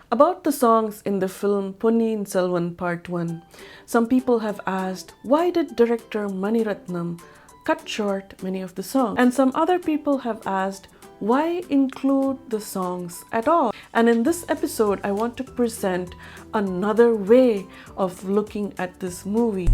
About the songs in the film Ponniyin Selvan Part 1, some people have asked why did director Mani Ratnam cut short many of the songs? And some other people have asked why include the songs at all? And in this episode, I want to present another way of looking at this movie.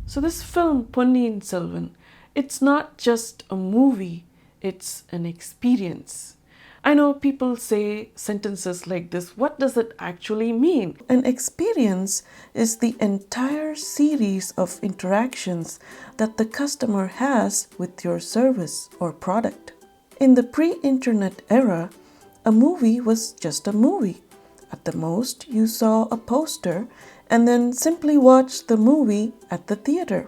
So this film Ponniyin Selvan, it's not just a movie, it's an experience. I know people say sentences like this. What does it actually mean? An experience is the entire series of interactions that the customer has with your service or product. In the pre-internet era, a movie was just a movie. At the most, you saw a poster and then simply watched the movie at the theater.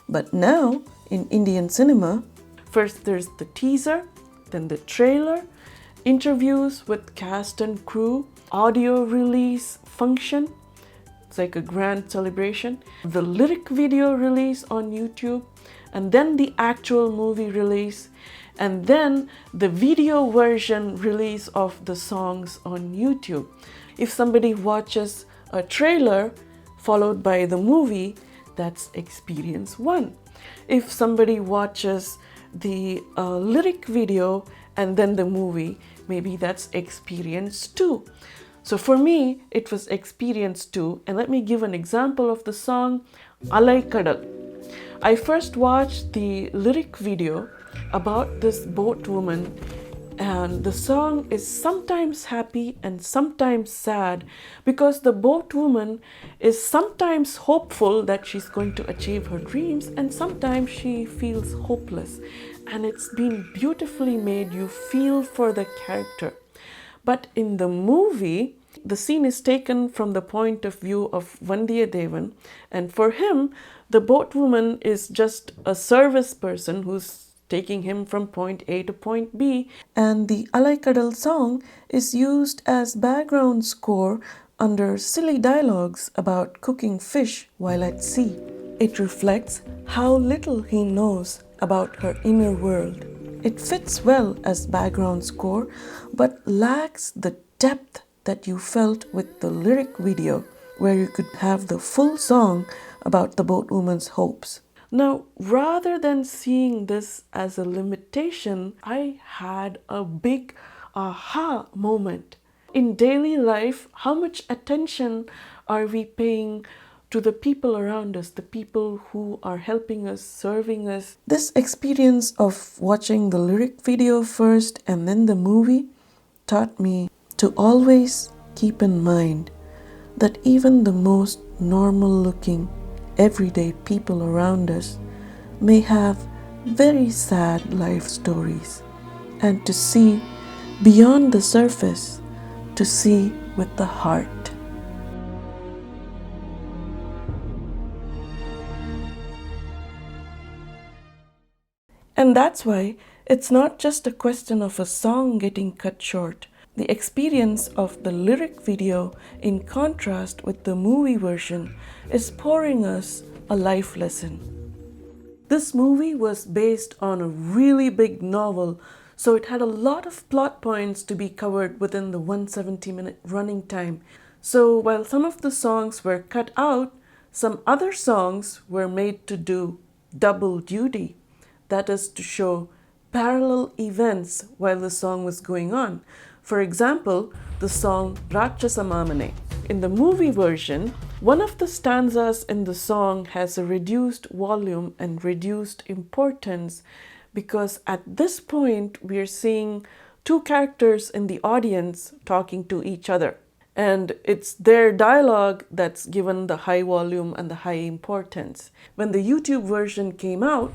But now, in Indian cinema, first there's the teaser, then the trailer, interviews with cast and crew, audio release function, it's like a grand celebration, the lyric video release on YouTube, and then the actual movie release, and then the video version release of the songs on YouTube. If somebody watches a trailer followed by the movie, that's experience 1. If somebody watches the lyric video and then the movie, maybe that's experience 2. So for me, it was experience 2. And let me give an example of the song Alaikadal. I first watched the lyric video about this boat woman, and the song is sometimes happy and sometimes sad because the boat woman is sometimes hopeful that she's going to achieve her dreams and sometimes she feels hopeless. And it's been beautifully made. You feel for the character. But in the movie, the scene is taken from the point of view of Vandiyathevan, and for him, the boatwoman is just a service person who's taking him from point A to point B, and the Alaikadal song is used as background score under silly dialogues about cooking fish while at sea. It reflects how little he knows about her inner world. It fits well as background score, but lacks the depth that you felt with the lyric video, where you could have the full song about the boatwoman's hopes. Now, rather than seeing this as a limitation, I had a big aha moment. In daily life, how much attention are we paying to the people around us, the people who are helping us, serving us? This experience of watching the lyric video first and then the movie taught me to always keep in mind that even the most normal looking, everyday people around us may have very sad life stories, and to see beyond the surface, to see with the heart. And that's why it's not just a question of a song getting cut short. The experience of the lyric video, in contrast with the movie version, is pouring us a life lesson. This movie was based on a really big novel, so it had a lot of plot points to be covered within the 170-minute running time. So while some of the songs were cut out, some other songs were made to do double duty. That is, to show parallel events while the song was going on. For example, the song Ratchasa Maamaney. In the movie version, one of the stanzas in the song has a reduced volume and reduced importance because at this point we are seeing two characters in the audience talking to each other. And it's their dialogue that's given the high volume and the high importance. When the YouTube version came out,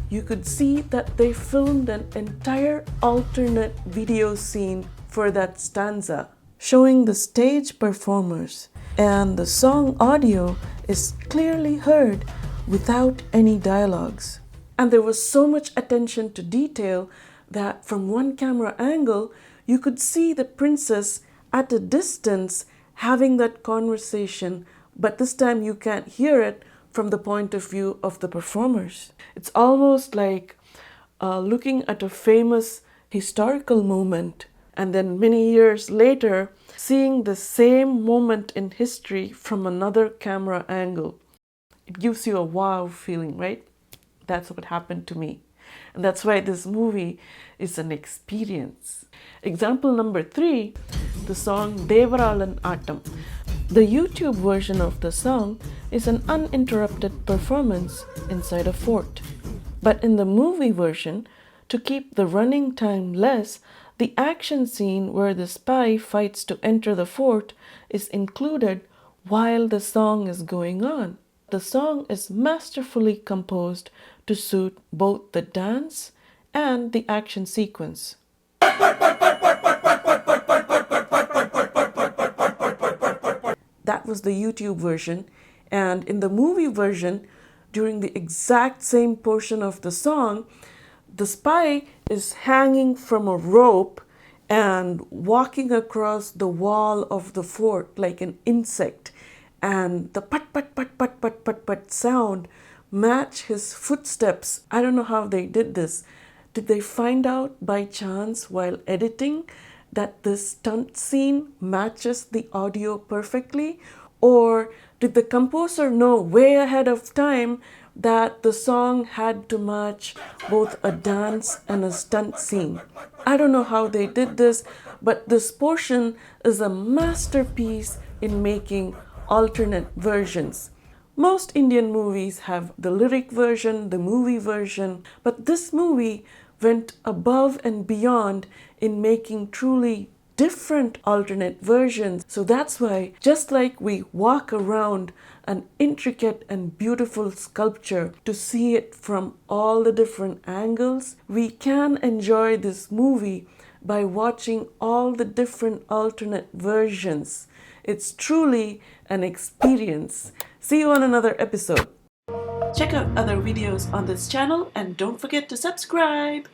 you could see that they filmed an entire alternate video scene for that stanza, showing the stage performers, and the song audio is clearly heard without any dialogues. And there was so much attention to detail that from one camera angle, you could see the princess at a distance having that conversation, but this time you can't hear it from the point of view of the performers. It's almost like looking at a famous historical moment And then many years later, seeing the same moment in history from another camera angle. It gives you a wow feeling, right? That's what happened to me. And that's why this movie is an experience. Example number 3, the song Devaralan Aattam. The YouTube version of the song is an uninterrupted performance inside a fort. But in the movie version, to keep the running time less, the action scene where the spy fights to enter the fort is included while the song is going on. The song is masterfully composed to suit both the dance and the action sequence. That was the YouTube version. And in the movie version, during the exact same portion of the song, the spy is hanging from a rope and walking across the wall of the fort like an insect. And the pat pat pat pat pat pat pat sound match his footsteps. I don't know how they did this. Did they find out by chance while editing that this stunt scene matches the audio perfectly? Or did the composer know way ahead of time that the song had to match both a dance and a stunt scene? I don't know how they did this, but this portion is a masterpiece in making alternate versions. Most Indian movies have the lyric version, the movie version, but this movie went above and beyond in making truly different alternate versions. So that's why, just like we walk around an intricate and beautiful sculpture to see it from all the different angles, we can enjoy this movie by watching all the different alternate versions. It's truly an experience. See you on another episode. Check out other videos on this channel and don't forget to subscribe.